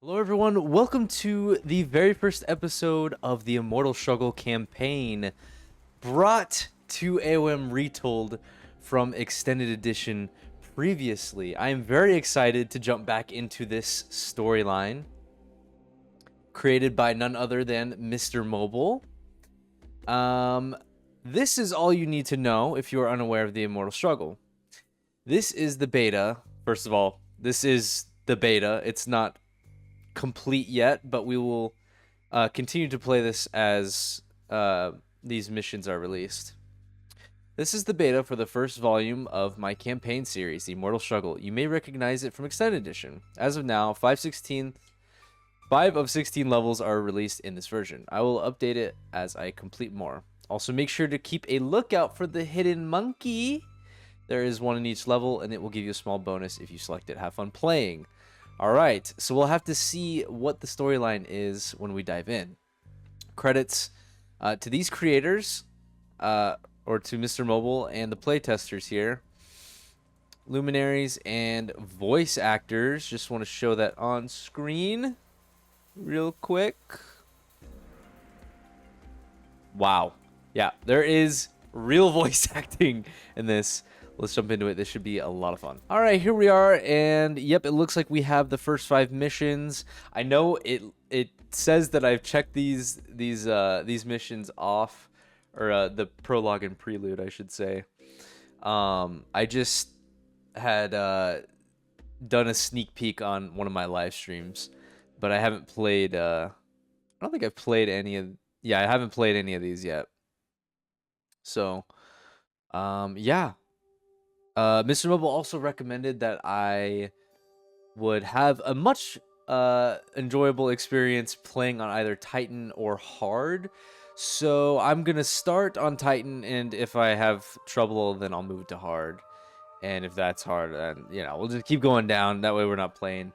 Hello everyone, welcome to the very first episode of the Immortal Struggle Campaign, brought to AOM Retold from Extended Edition previously. I am very excited to jump back into this storyline, created by none other than MrMobiL. This is all you need to know if you are unaware of the Immortal Struggle. This is the beta. First of all, this is the beta. It's not complete yet, but we will continue to play this as these missions are released. This is the beta for the first volume of my campaign series, The Immortal Struggle. You may recognize it from Extended Edition. As of now, 5 of 16 levels are released in this version. I will update it as I complete more. Also, make sure to keep a lookout for the hidden monkey. There is one in each level, and it will give you a small bonus if you select it. Have fun playing. Alright, so we'll have to see what the storyline is when we dive in. Credits to these creators, or to MrMobiL and the playtesters here. Luminaries and voice actors. Just want to show that on screen real quick. Wow. Yeah, there is real voice acting in this. Let's jump into it. This should be a lot of fun. All right, here we are, and yep, it looks like we have the first 5 missions. I know it says that I've checked these missions off, or the prologue and prelude, I should say. I just had done a sneak peek on one of my live streams, but I haven't played. I don't think I've played any of. Yeah, I haven't played any of these yet. So, yeah. MrMobiL also recommended that I would have a much enjoyable experience playing on either Titan or Hard. So I'm going to start on Titan, and if I have trouble, then I'll move to Hard. And if that's hard, then, we'll just keep going down. That way we're not playing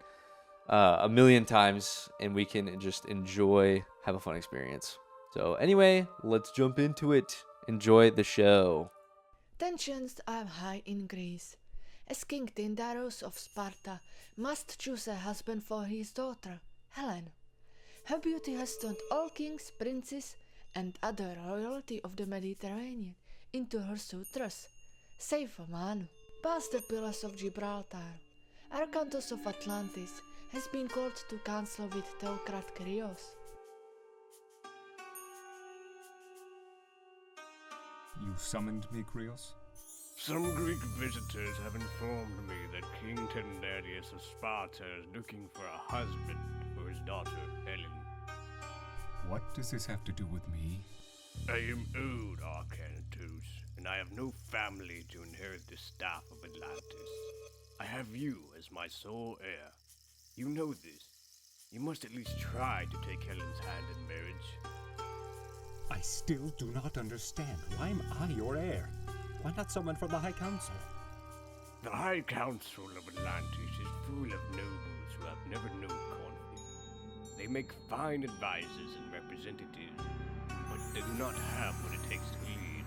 a million times, and we can just have a fun experience. So anyway, let's jump into it. Enjoy the show. Tensions are high in Greece, as King Tindaros of Sparta must choose a husband for his daughter, Helen. Her beauty has turned all kings, princes, and other royalty of the Mediterranean into her suitors, save for Manu. Past the pillars of Gibraltar, Arcantos of Atlantis has been called to counsel with Theocrat Krios. You summoned me, Krios? Some Greek visitors have informed me that King Tindaros of Sparta is looking for a husband for his daughter, Helen. What does this have to do with me? I am old, Arcantos, and I have no family to inherit the staff of Atlantis. I have you as my sole heir. You know this. You must at least try to take Helen's hand in marriage. I still do not understand. Why am I your heir? Why not someone from the High Council? The High Council of Atlantis is full of nobles who have never known conflict. They make fine advisors and representatives, but they do not have what it takes to lead.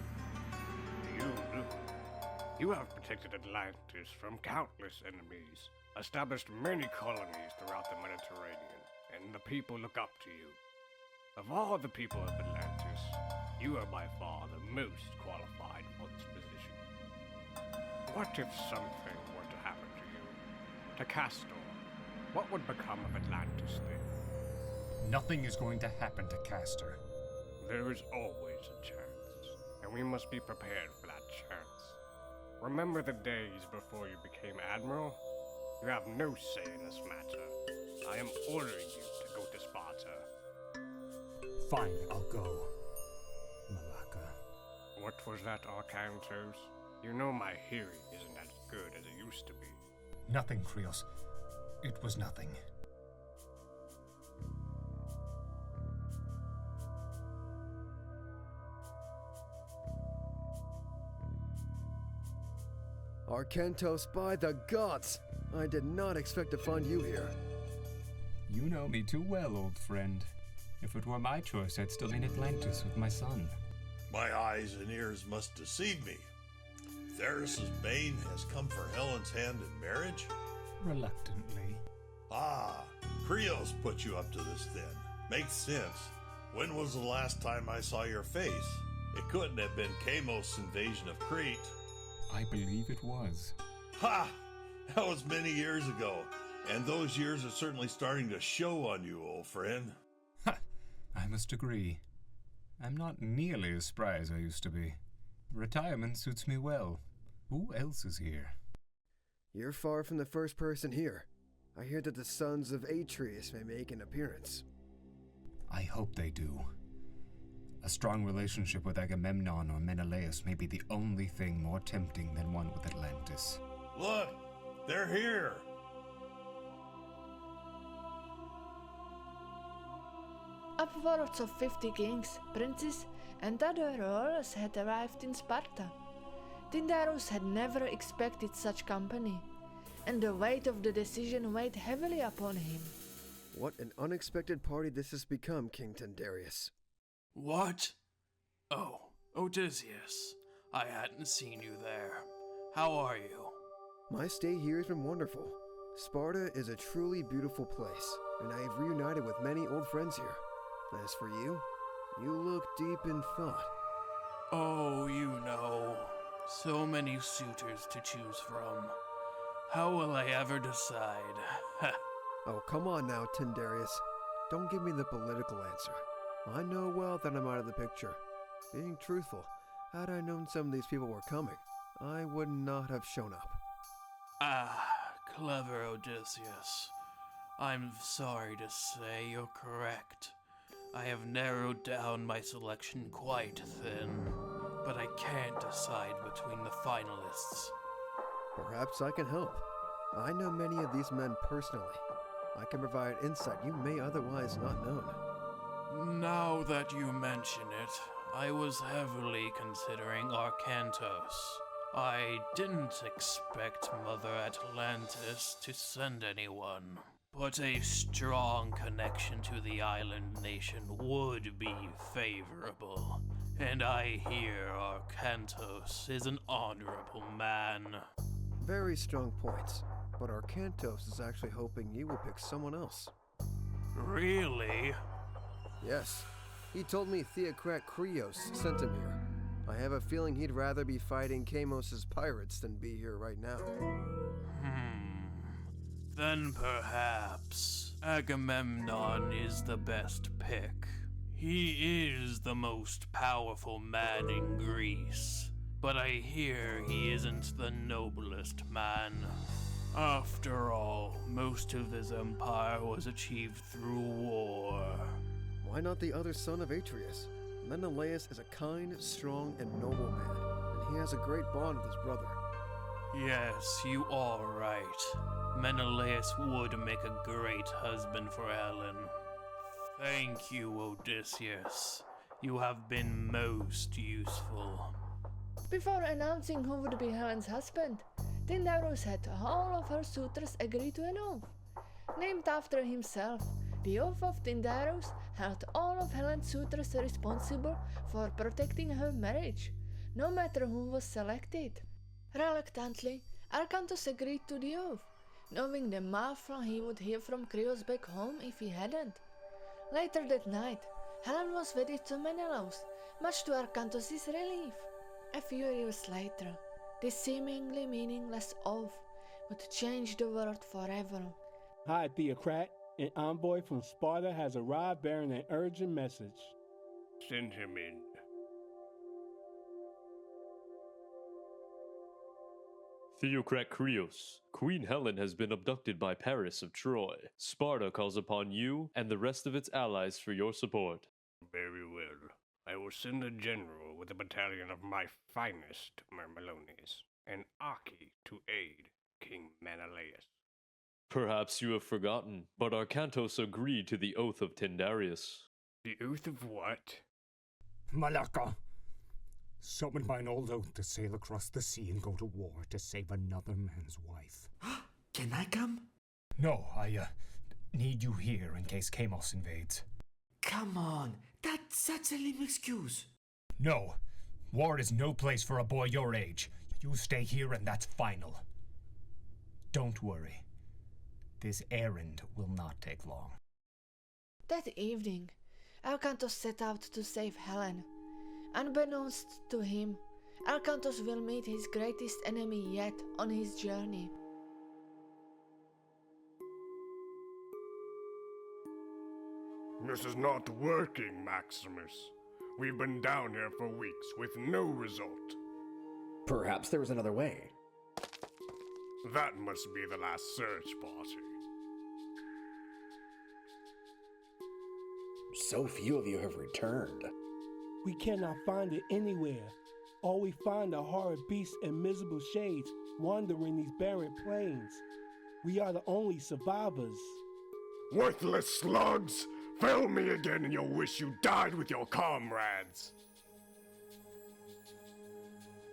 You do. You have protected Atlantis from countless enemies, established many colonies throughout the Mediterranean, and the people look up to you. Of all the people of Atlantis, you are by far the most qualified for this position. What if something were to happen to you? To Castor? What would become of Atlantis then? Nothing is going to happen to Castor. There is always a chance, and we must be prepared for that chance. Remember the days before you became Admiral? You have no say in this matter. I am ordering you to go to Sparta. Fine, I'll go. Malaka. What was that, Arcantos? You know my hearing isn't as good as it used to be. Nothing, Krios. It was nothing. Arcantos, by the gods! I did not expect to find you here. You know me too well, old friend. If it were my choice, I'd still be in Atlantis with my son. My eyes and ears must deceive me. Theris' bane has come for Helen's hand in marriage? Reluctantly. Ah, Krios put you up to this then. Makes sense. When was the last time I saw your face? It couldn't have been Kamos' invasion of Crete. I believe it was. Ha! That was many years ago, and those years are certainly starting to show on you, old friend. Ha! I must agree. I'm not nearly as spry as I used to be. Retirement suits me well. Who else is here? You're far from the first person here. I hear that the sons of Atreus may make an appearance. I hope they do. A strong relationship with Agamemnon or Menelaus may be the only thing more tempting than one with Atlantis. Look, they're here. Upwards of 50 kings, princes, and other rulers had arrived in Sparta. Tindaros had never expected such company, and the weight of the decision weighed heavily upon him. What an unexpected party this has become, King Tindaros. What? Oh, Odysseus. I hadn't seen you there. How are you? My stay here has been wonderful. Sparta is a truly beautiful place, and I have reunited with many old friends here. As for you, you look deep in thought. Oh, you know. So many suitors to choose from. How will I ever decide? Oh, come on now, Tindaros. Don't give me the political answer. I know well that I'm out of the picture. Being truthful, had I known some of these people were coming, I would not have shown up. Ah, clever Odysseus. I'm sorry to say you're correct. I have narrowed down my selection quite thin, but I can't decide between the finalists. Perhaps I can help. I know many of these men personally. I can provide insight you may otherwise not known. Now that you mention it, I was heavily considering Arcantos. I didn't expect Mother Atlantis to send anyone, but a strong connection to the island nation would be favorable. And I hear Arcantos is an honorable man. Very strong points, but Arcantos is actually hoping you will pick someone else. Really? Yes. He told me Theocrat Krios sent him here. I have a feeling he'd rather be fighting Kamos' pirates than be here right now. Then perhaps Agamemnon is the best pick. He is the most powerful man in Greece, but I hear he isn't the noblest man. After all, most of his empire was achieved through war. Why not the other son of Atreus? Menelaus is a kind, strong, and noble man, and he has a great bond with his brother. Yes, you are right. Menelaus would make a great husband for Helen. Thank you, Odysseus. You have been most useful. Before announcing who would be Helen's husband, Tindaros had all of her suitors agree to an oath. Named after himself, the oath of Tindaros held all of Helen's suitors responsible for protecting her marriage, no matter who was selected. Reluctantly, Arcantos agreed to the oath, knowing the mouthful he would hear from Krios back home if he hadn't. Later that night, Helen was wedded to Menelaus, much to Arcantos' relief. A few years later, this seemingly meaningless oath would change the world forever. Hi, Theocrat. An envoy from Sparta has arrived bearing an urgent message. Send him in. Theocrat Krios, Queen Helen has been abducted by Paris of Troy. Sparta calls upon you and the rest of its allies for your support. Very well. I will send a general with a battalion of my finest Myrmilones and Aki to aid King Menelaus. Perhaps you have forgotten, but Arcantos agreed to the oath of Tindaros. The oath of what? Malaka! Summoned by an old oath to sail across the sea and go to war to save another man's wife. Can I come? No, I need you here in case Kamos invades. Come on, that's such a lame excuse. No, war is no place for a boy your age. You stay here and that's final. Don't worry. This errand will not take long. That evening, Arcantos set out to save Helen. Unbeknownst to him, Arcantos will meet his greatest enemy yet on his journey. This is not working, Maximus. We've been down here for weeks with no result. Perhaps there was another way. That must be the last search party. So few of you have returned. We cannot find it anywhere. All we find are horrid beasts and miserable shades wandering these barren plains. We are the only survivors. Worthless slugs! Fail me again and you'll wish you died with your comrades!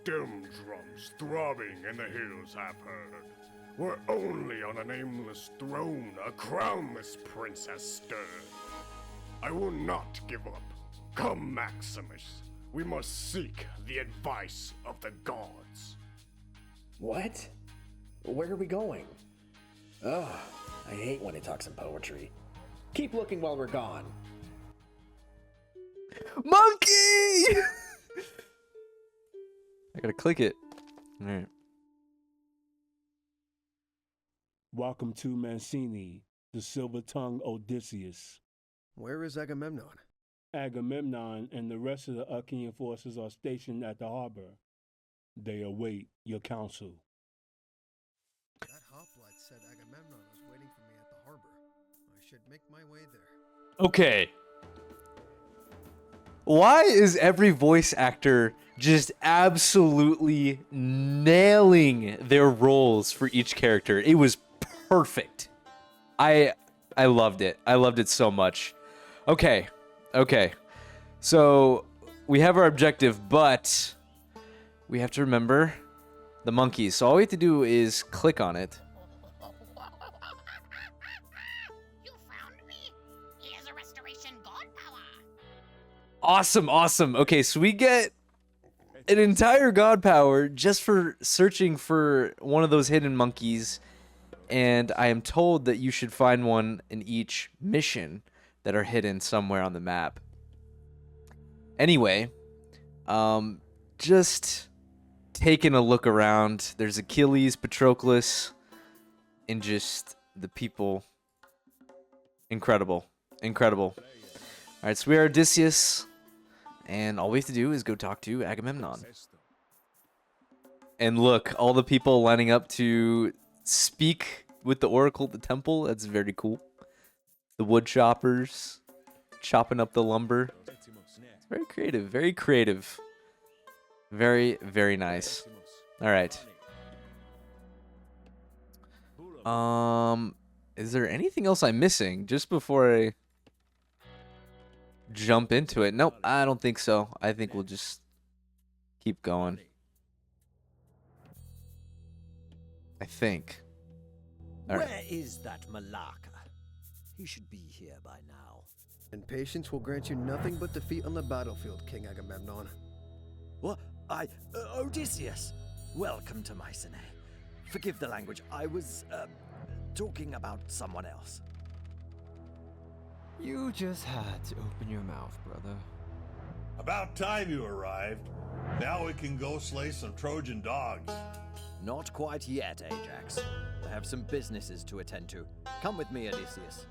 Doom drums throbbing in the hills have heard. We're only on a nameless throne a crownless prince has stirred. I will not give up. Come, Maximus. We must seek the advice of the gods. What? Where are we going? Ugh, I hate when he talks in poetry. Keep looking while we're gone. Monkey! I gotta click it. Alright. Welcome to Mancini, the silver-tongued Odysseus. Where is Agamemnon? Agamemnon and the rest of the Achaean forces are stationed at the harbor. They await your counsel. That hoplite said Agamemnon was waiting for me at the harbor. I should make my way there. Okay. Why is every voice actor just absolutely nailing their roles for each character? It was perfect. I loved it. I loved it so much. Okay. So we have our objective, but we have to remember the monkeys. So all we have to do is click on it. You found me. Here's a restoration god power. Awesome. Okay, so we get an entire god power just for searching for one of those hidden monkeys. And I am told that you should find one in each mission that are hidden somewhere on the map. Anyway, just taking a look around. There's Achilles, Patroclus, and just the people. Incredible. All right, so we are Odysseus, and all we have to do is go talk to Agamemnon. And look, all the people lining up to speak with the oracle at the temple. That's very cool. The wood choppers chopping up the lumber. It's very creative. Very nice. All right. Is there anything else I'm missing just before I jump into it? Nope, I don't think so. I think we'll just keep going. I think. All right. Where is that Malaka? He should be here by now. And patience will grant you nothing but defeat on the battlefield, King Agamemnon. What? Odysseus! Welcome to Mycenae. Forgive the language, I was, talking about someone else. You just had to open your mouth, brother. About time you arrived. Now we can go slay some Trojan dogs. Not quite yet, Ajax. I have some businesses to attend to. Come with me, Odysseus.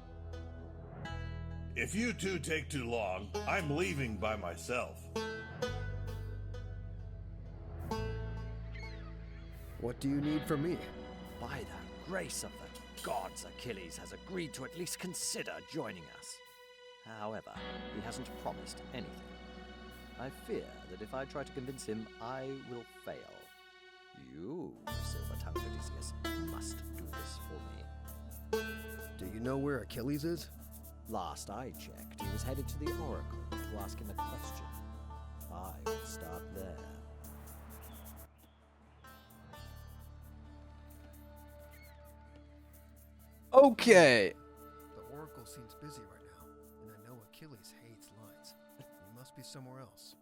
If you two take too long, I'm leaving by myself. What do you need from me? By the grace of the gods, Achilles has agreed to at least consider joining us. However, he hasn't promised anything. I fear that if I try to convince him, I will fail. You, silver-tongued Odysseus, must do this for me. Do you know where Achilles is? Last I checked, he was headed to the oracle to ask him a question. I will start there. Okay. The oracle seems busy right now, and I know Achilles hates lines. He must be somewhere else.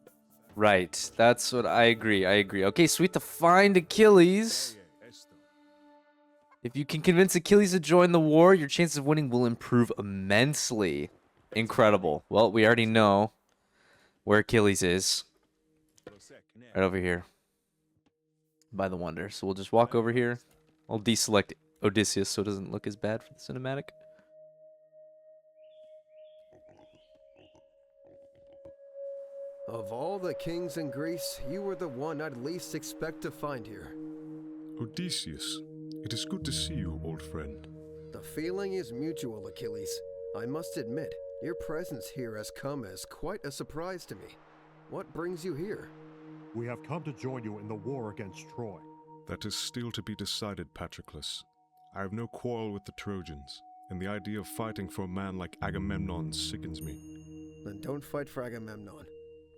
Right. That's what I agree. Okay, so we have to find Achilles. If you can convince Achilles to join the war, your chances of winning will improve immensely. Incredible. Well, we already know where Achilles is. Right over here. By the wonder. So we'll just walk over here. I'll deselect Odysseus so it doesn't look as bad for the cinematic. Of all the kings in Greece, you were the one I'd least expect to find here. Odysseus, it is good to see you, old friend. The feeling is mutual, Achilles. I must admit, your presence here has come as quite a surprise to me. What brings you here? We have come to join you in the war against Troy. That is still to be decided, Patroclus. I have no quarrel with the Trojans, and the idea of fighting for a man like Agamemnon sickens me. Then don't fight for Agamemnon.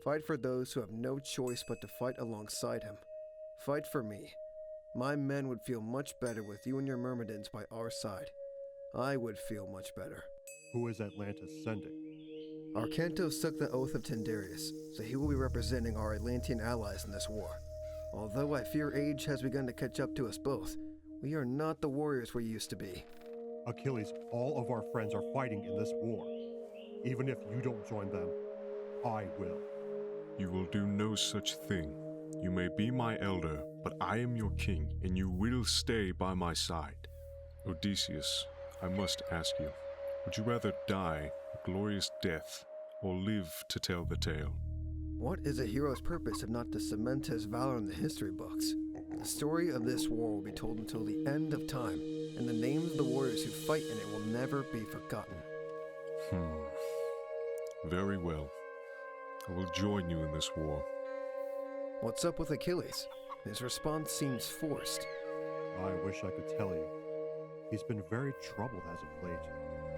Fight for those who have no choice but to fight alongside him. Fight for me. My men would feel much better with you and your Myrmidons by our side. I would feel much better. Who is Atlantis sending? Arcantos took the oath of Tindaros, so he will be representing our Atlantean allies in this war. Although I fear age has begun to catch up to us both, we are not the warriors we used to be. Achilles, all of our friends are fighting in this war. Even if you don't join them, I will. You will do no such thing. You may be my elder, but I am your king, and you will stay by my side. Odysseus, I must ask you, would you rather die a glorious death, or live to tell the tale? What is a hero's purpose if not to cement his valor in the history books? The story of this war will be told until the end of time, and the names of the warriors who fight in it will never be forgotten. Very well. I will join you in this war. What's up with Achilles? His response seems forced. I wish I could tell you. He's been very troubled as of late,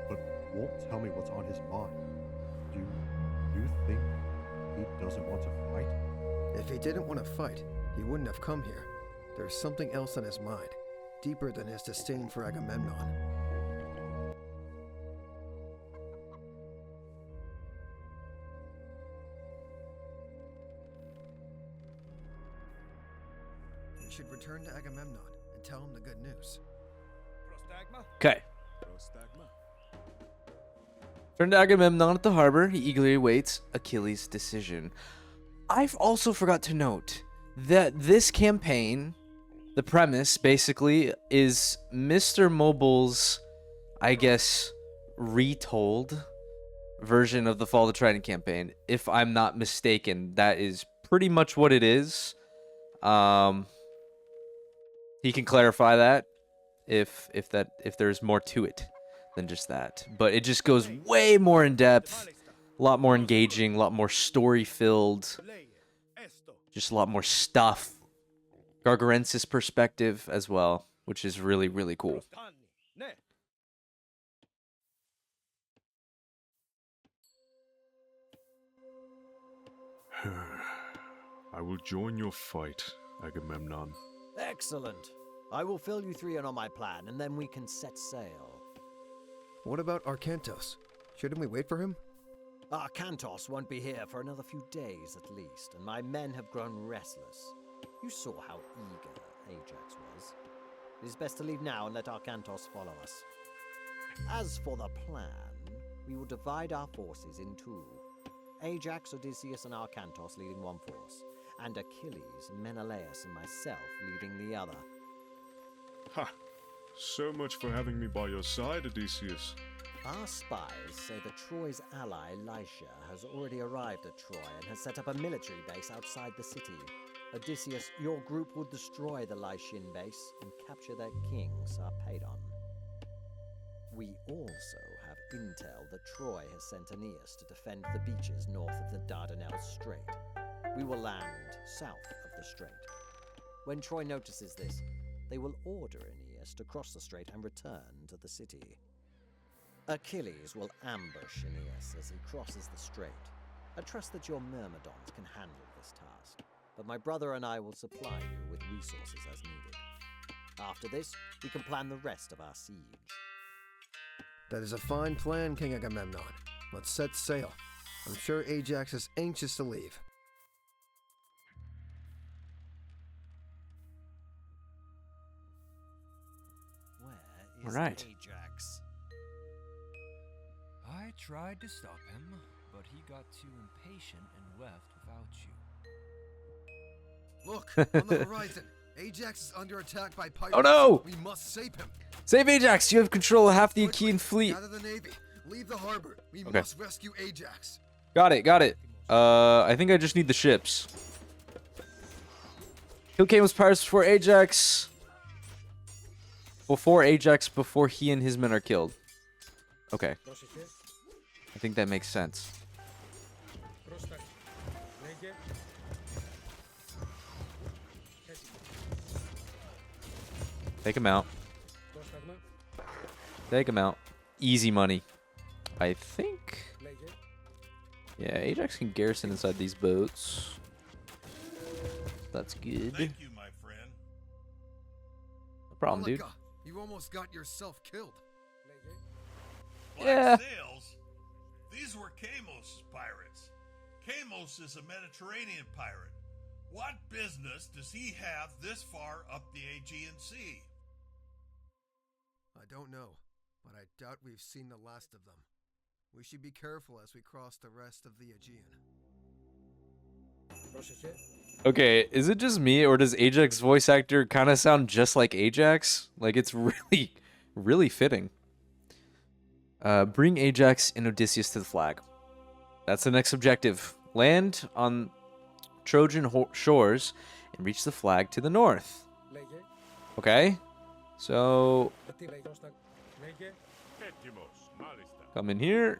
but won't tell me what's on his mind. Do you think he doesn't want to fight? If he didn't want to fight, he wouldn't have come here. There's something else on his mind, deeper than his disdain for Agamemnon. We should return to Agamemnon and tell him the good news. Okay. Turn to Agamemnon at the harbor. He eagerly awaits Achilles' decision. I've also forgot to note that this campaign, the premise basically is MrMobiL's, I guess, retold version of the Fall of the Trident campaign. If I'm not mistaken, that is pretty much what it is. He can clarify that if there's more to it than just that. But it just goes way more in depth, a lot more engaging, a lot more story filled, just a lot more stuff. Gargarensis perspective as well, which is really, really cool. I will join your fight, Agamemnon. Excellent. I will fill you three in on my plan, and then we can set sail. What about Arcantos? Shouldn't we wait for him? Arcantos won't be here for another few days at least, and my men have grown restless. You saw how eager Ajax was. It is best to leave now and let Arcantos follow us. As for the plan, we will divide our forces in two. Ajax, Odysseus, and Arcantos leading one force, and Achilles, Menelaus, and myself leading the other. Ha! So much for having me by your side, Odysseus. Our spies say that Troy's ally, Lycia, has already arrived at Troy and has set up a military base outside the city. Odysseus, your group will destroy the Lycian base and capture their king, Sarpedon. We also have intel that Troy has sent Aeneas to defend the beaches north of the Dardanelles Strait. We will land south of the strait. When Troy notices this, they will order Aeneas to cross the strait and return to the city. Achilles will ambush Aeneas as he crosses the strait. I trust that your Myrmidons can handle this task, but my brother and I will supply you with resources as needed. After this, we can plan the rest of our siege. That is a fine plan, King Agamemnon. Let's set sail. I'm sure Ajax is anxious to leave. is Alright. Ajax. I tried to stop him, but he got too impatient and left without you. Look, on the horizon. Ajax is under attack by pirates. Oh no! We must save him. Save Ajax! You have control of half the Achaean fleet. Gather the navy. Leave the harbor. We Okay. must rescue Ajax. Got it, got it. I think I just need the ships. Kill Camus pirates before Ajax. Before he and his men are killed. Okay. I think that makes sense. Take him out. Take him out. Easy money. I think. Yeah, Ajax can garrison inside these boats. That's good. Thank you, my friend. No problem, dude. Malika, you almost got yourself killed. Black Yeah. sails? These were Camus' pirates. Camus is a Mediterranean pirate. What business does he have this far up the Aegean Sea? I don't know, but I doubt we've seen the last of them. We should be careful as we cross the rest of the Aegean. Okay, is it just me, or does Ajax voice actor kind of sound just like Ajax? Like, it's really, really fitting. Bring Ajax and Odysseus to the flag. That's the next objective. Land on Trojan shores and reach the flag to the north. Okay, so come in here.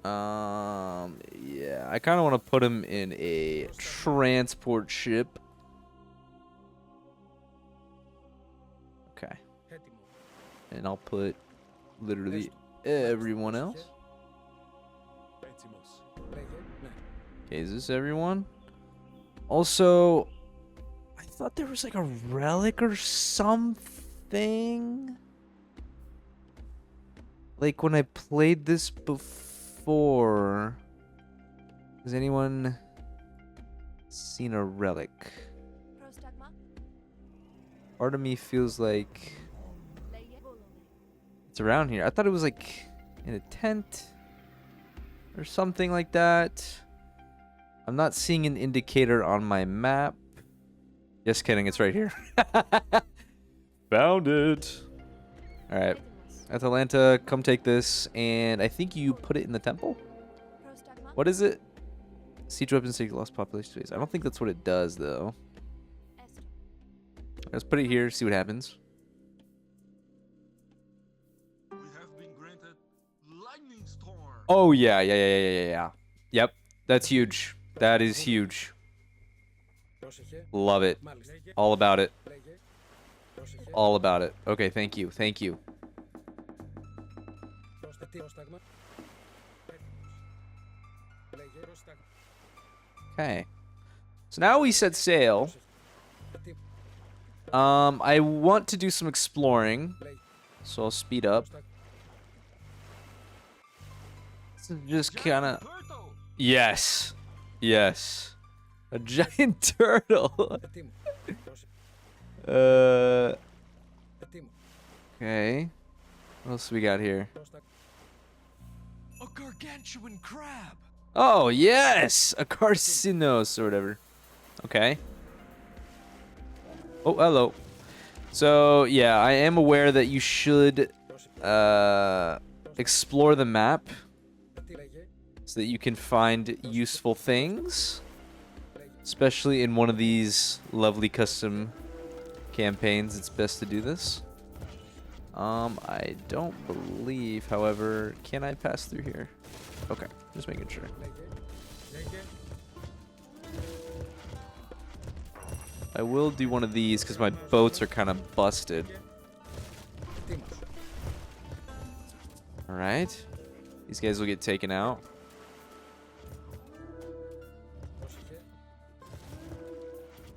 Yeah, I kind of want to put him in a transport ship. Okay. And I'll put literally everyone else. Okay, is this everyone? Also, I thought there was like a relic or something. Like when I played this before. Has anyone seen a relic? Part of me feels like it's around here. I thought it was like in a tent or something like that. I'm not seeing an indicator on my map. Just kidding, it's right here. Found it. All right, Atalanta, come take this, and I think you put it in the temple. What is it? Siege weapons take lost population space. I don't think that's what it does, though. Let's put it here, see what happens. Oh yeah. Yep, that's huge. That is huge. Love it. All about it. All about it. Okay, thank you. Thank you. Okay. So now we set sail. I want to do some exploring, so I'll speed up. This is just kind of... Yes. Yes. A giant turtle. Okay. What else we got here? A gargantuan crab. Oh, yes! A carcinos or whatever. Okay. Oh, hello. So, yeah, I am aware that you should explore the map so that you can find useful things, especially in one of these lovely custom campaigns. It's best to do this. I don't believe, however, can I pass through here? Okay, just making sure. I will do one of these because my boats are kind of busted. Alright. These guys will get taken out.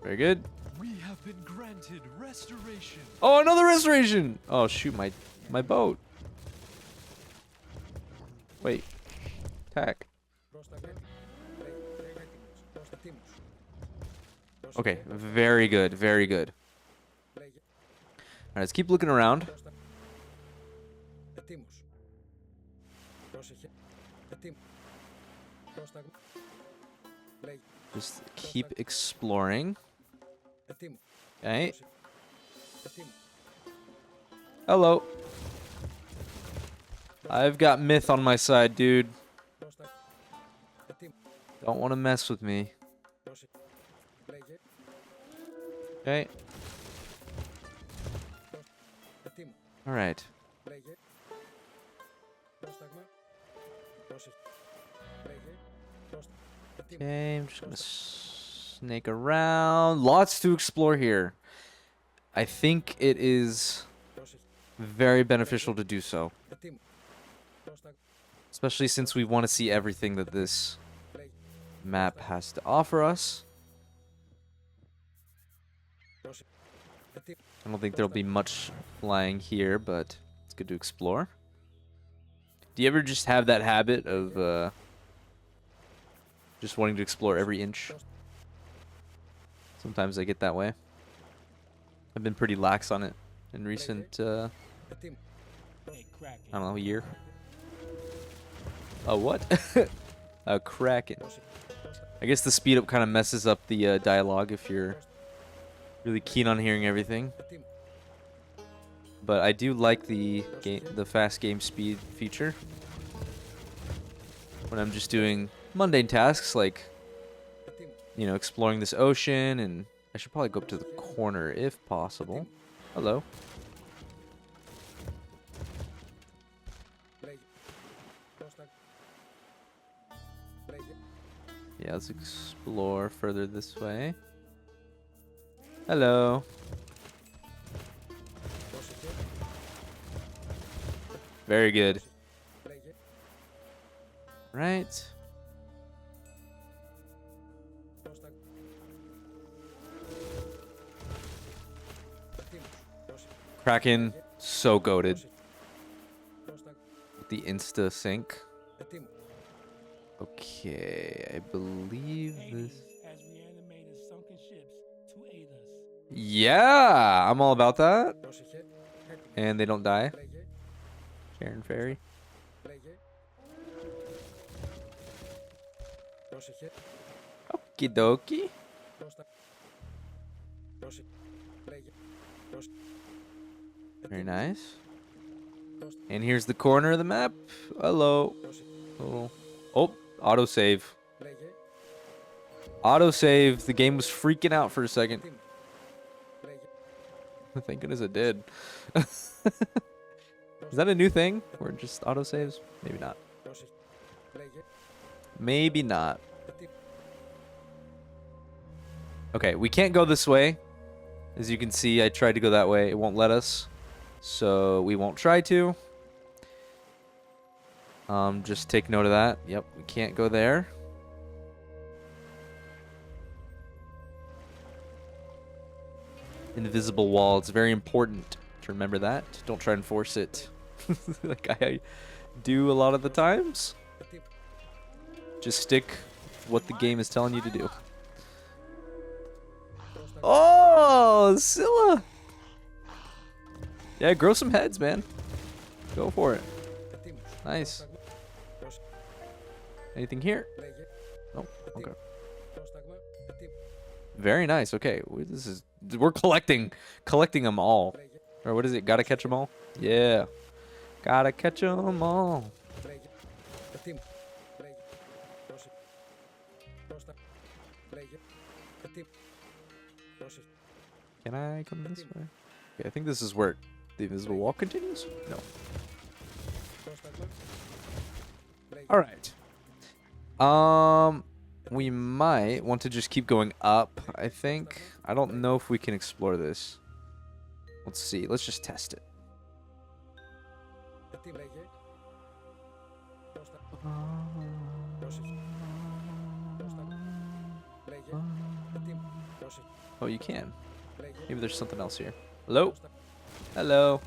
Very good. We have been granted restoration. Oh, another restoration! Oh, shoot, my boat. Wait. Attack. Okay, very good, very good. let's keep looking around. Just keep exploring. Okay. Hello. I've got myth on my side, dude. Don't want to mess with me. Okay. All right. Okay, I'm just gonna snake around. Lots to explore here. I think it is very beneficial to do so. Especially since we want to see everything that this map has to offer us. I don't think there'll be much lying here, but it's good to explore. Do you ever just have that habit of just wanting to explore every inch? Sometimes I get that way. I've been pretty lax on it in recent, I don't know, year. A what? A kraken. I guess the speed up kind of messes up the dialogue if you're really keen on hearing everything. But I do like the fast game speed feature when I'm just doing mundane tasks like, you know, exploring this ocean, and I should probably go up to the corner if possible. Hello. Yeah, let's explore further this way. Hello. Very good. Right. Kraken, so goated. The insta sync. Okay, I believe this. Yeah, I'm all about that. And they don't die. Sharon Fairy. Okie dokie. Very nice. And here's the corner of the map. Hello. Oh, autosave. Autosave. The game was freaking out for a second. Thank goodness it did. Is that a new thing? Or just autosaves? Maybe not. Maybe not. Okay, we can't go this way. As you can see, I tried to go that way. It won't let us. So we won't try to. Just take note of that. Yep, we can't go there. Invisible wall. It's very important to remember that. Don't try and force it like I do a lot of the times. Just stick with what the game is telling you to do. Oh, Scylla! Yeah, grow some heads, man. Go for it. Nice. Anything here? Nope. Okay. Very nice. Okay, we're collecting them all. Or what is it? Gotta catch them all? Yeah. Gotta catch them all. Can I come this way? Okay, I think this is where the invisible wall continues? No. Alright. We might want to just keep going up, I think. I don't know if we can explore this. Let's see. Let's just test it. Oh, you can. Maybe there's something else here. Hello? Hello.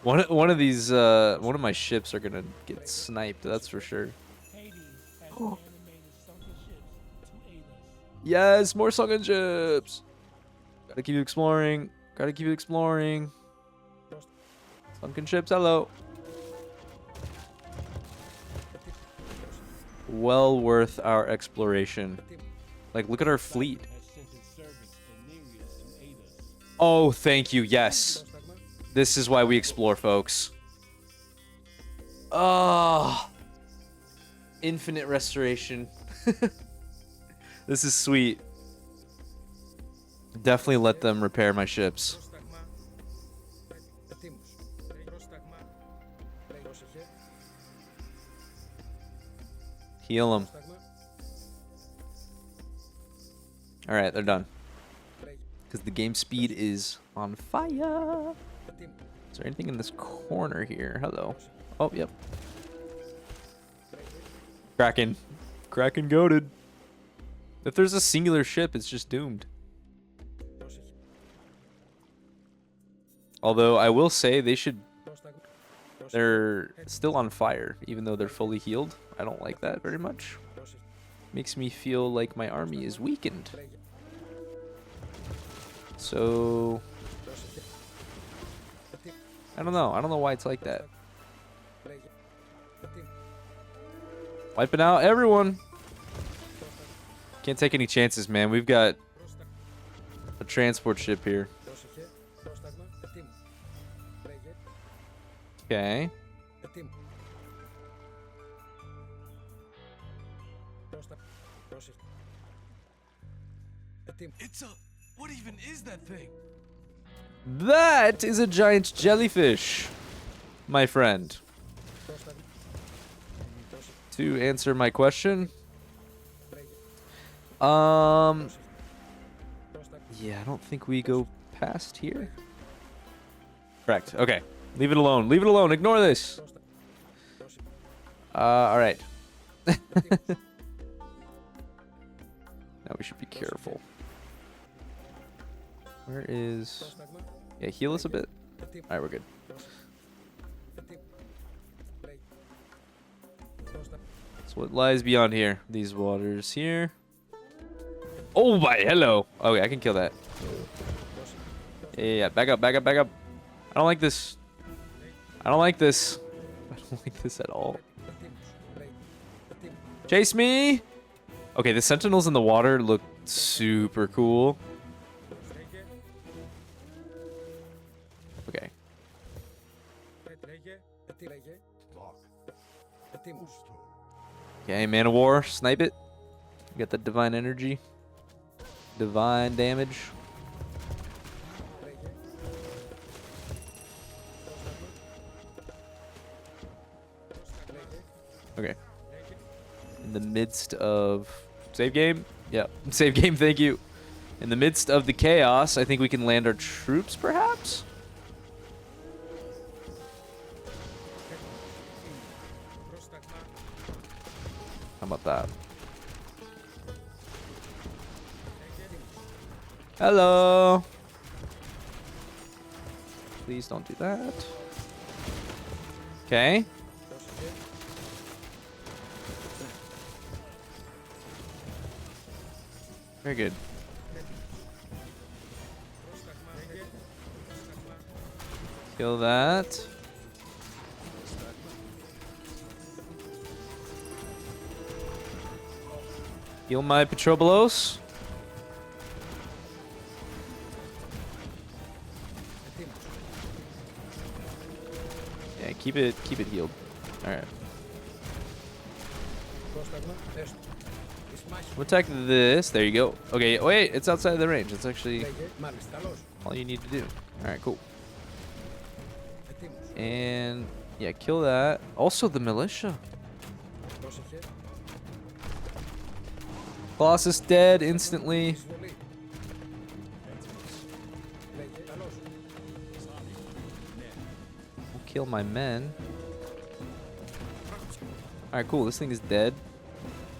One of these one of my ships are gonna get sniped, that's for sure. Oh. Yes, more sunken ships. Gotta keep exploring. Gotta keep exploring. Sunken ships, hello. Well worth our exploration. Like, look at our fleet. Oh, thank you, yes. This is why we explore, folks. Oh. Infinite restoration. This is sweet. Definitely let them repair my ships. Heal them. Alright, they're done. Because the game speed is on fire. Is there anything in this corner here? Hello. Oh, yep. Kraken. Kraken goated. If there's a singular ship, it's just doomed. Although, I will say they should... They're still on fire, even though they're fully healed. I don't like that very much. Makes me feel like my army is weakened. So... I don't know. I don't know why it's like that. Wiping out everyone. Can't take any chances, man. We've got a transport ship here. Okay. What even is that thing? That is a giant jellyfish, my friend. To answer my question, yeah, I don't think we go past here. Correct. Okay, leave it alone. Leave it alone. Ignore this. All right. Now we should be careful. Where is? Yeah, heal us a bit. All right, we're good. So what lies beyond here? These waters here. Oh my, hello. Okay, I can kill that. Yeah, back up, back up, back up. I don't like this. I don't like this. I don't like this at all. Chase me! Okay, the sentinels in the water look super cool. Okay. Okay, man of war, snipe it. Got the divine energy. Divine damage. Okay. In the midst of... Save game? Yeah, save game, thank you. In the midst of the chaos, I think we can land our troops, perhaps? How about that? Hello. Please don't do that. Okay. Very good. Kill that. Heal my Petrobolos. Yeah, keep it healed. All right. We'll attack this. There you go. Okay, wait, it's outside of the range. It's actually all you need to do. All right, cool. And yeah, kill that. Also the militia. Colossus dead instantly. We'll kill my men. Alright, cool. This thing is dead.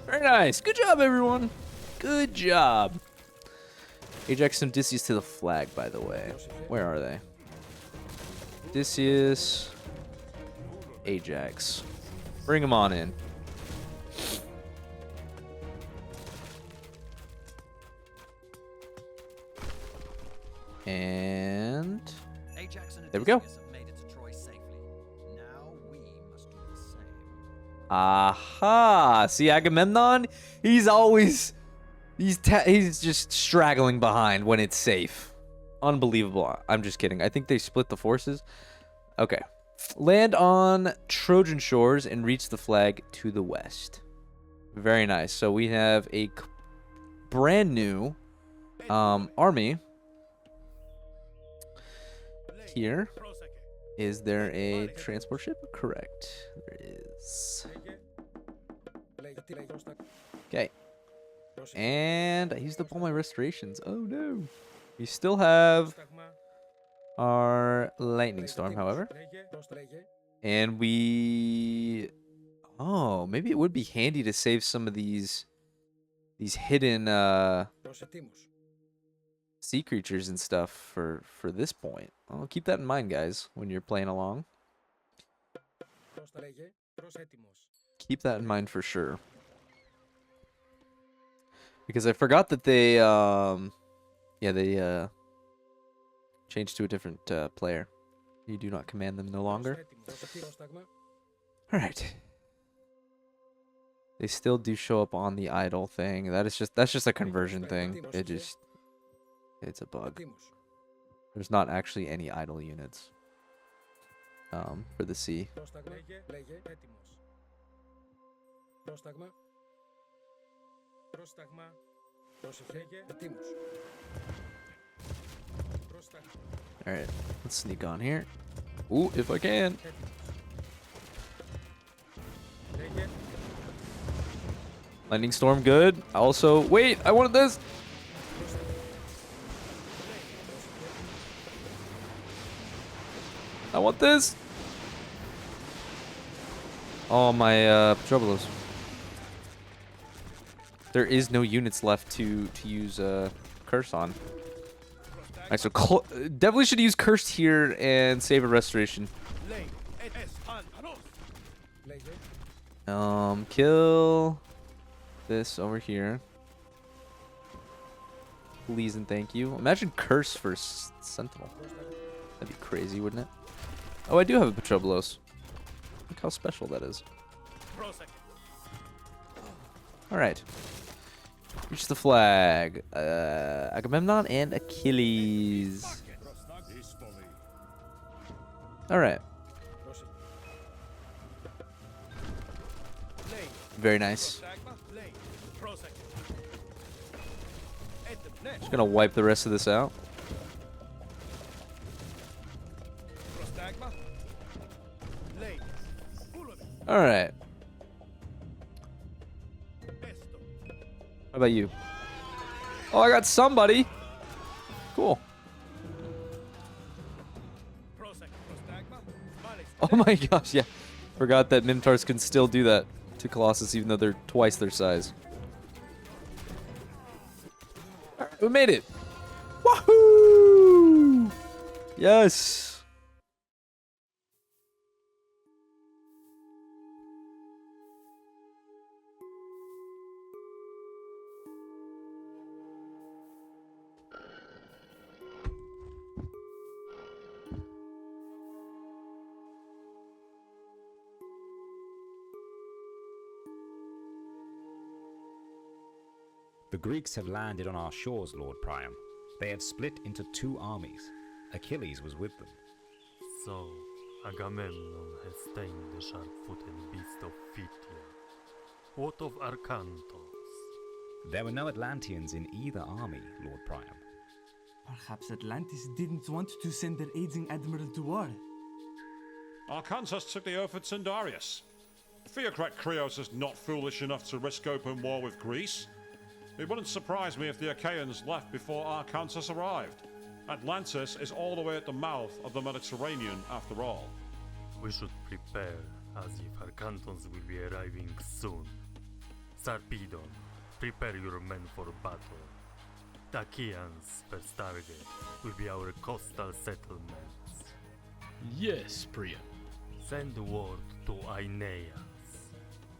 Very nice. Good job, everyone. Good job. Ajax and Odysseus to the flag, by the way. Where are they? Odysseus. Ajax. Bring them on in. And Ajax and there we go. Odysseus have made it to Troy safely. Now we must do the same. Aha! See, Agamemnon, he's just straggling behind when it's safe. Unbelievable. I'm just kidding. I think they split the forces. Okay. Land on Trojan shores and reach the flag to the west. Very nice. So we have a brand new army. Here. Is there a transport ship? Correct. There is. Okay. And I used up all my restorations. Oh no. We still have our lightning storm, however. And we... Oh, maybe it would be handy to save some of these hidden sea creatures and stuff for this point. I'll keep that in mind, guys, when you're playing along. Keep that in mind for sure. Because I forgot that they changed to a different player. You do not command them no longer. Alright. They still do show up on the idle thing. That's just a conversion thing. It's a bug. There's not actually any idle units for the sea. Alright, let's sneak on here. Ooh, if I can. Lightning storm, good. Also, wait, I wanted this. I want this. Oh, my Petrobolos. There is no units left to use curse on. Alright, so definitely should use cursed here and save a restoration. Kill this over here. Please and thank you. Imagine curse for sentinel. That'd be crazy, wouldn't it? Oh, I do have a Petrobolos. Look how special that is. Alright. Reach the flag. Agamemnon and Achilles. Alright. Very nice. Just gonna wipe the rest of this out. Alright. How about you? Oh, I got somebody. Cool. Oh my gosh, yeah. Forgot that Minotaurs can still do that to Colossus even though they're twice their size. Alright, we made it. Wahoo! Yes. The Greeks have landed on our shores, Lord Priam. They have split into two armies. Achilles was with them. So, Agamemnon has tamed the sharp-footed beast of Phthia. What of Arcantos? There were no Atlanteans in either army, Lord Priam. Perhaps Atlantis didn't want to send their aging admiral to war. Arcantos took the oath at Tindaros. Theocrat Krios is not foolish enough to risk open war with Greece. It wouldn't surprise me if the Achaeans left before Arcantos arrived. Atlantis is all the way at the mouth of the Mediterranean, after all. We should prepare, as if Arcantos will be arriving soon. Sarpedon, prepare your men for battle. The Achaeans, first target, will be our coastal settlements. Yes, Priam. Send word to Aeneas.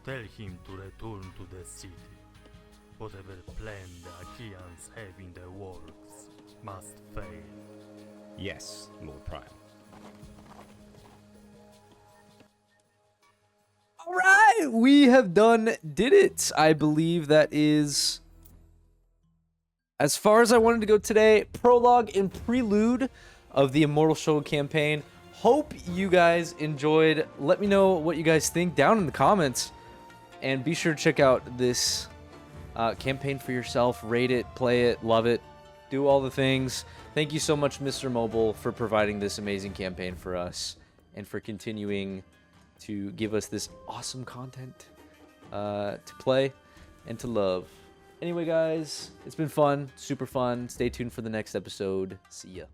Tell him to return to the city. Whatever plan the Achaeans have in their works must fail. Yes, Lord Priam. All right, we have did it. I believe that is as far as I wanted to go today. Prologue and prelude of the Immortal Struggle Campaign. Hope you guys enjoyed. Let me know what you guys think down in the comments. And be sure to check out this campaign for yourself. Rate it, play it, love it, do all the things. Thank you so much, MrMobiL, for providing this amazing campaign for us and for continuing to give us this awesome content to play and to love. Anyway, guys, it's been fun, super fun. Stay tuned for the next episode. See ya.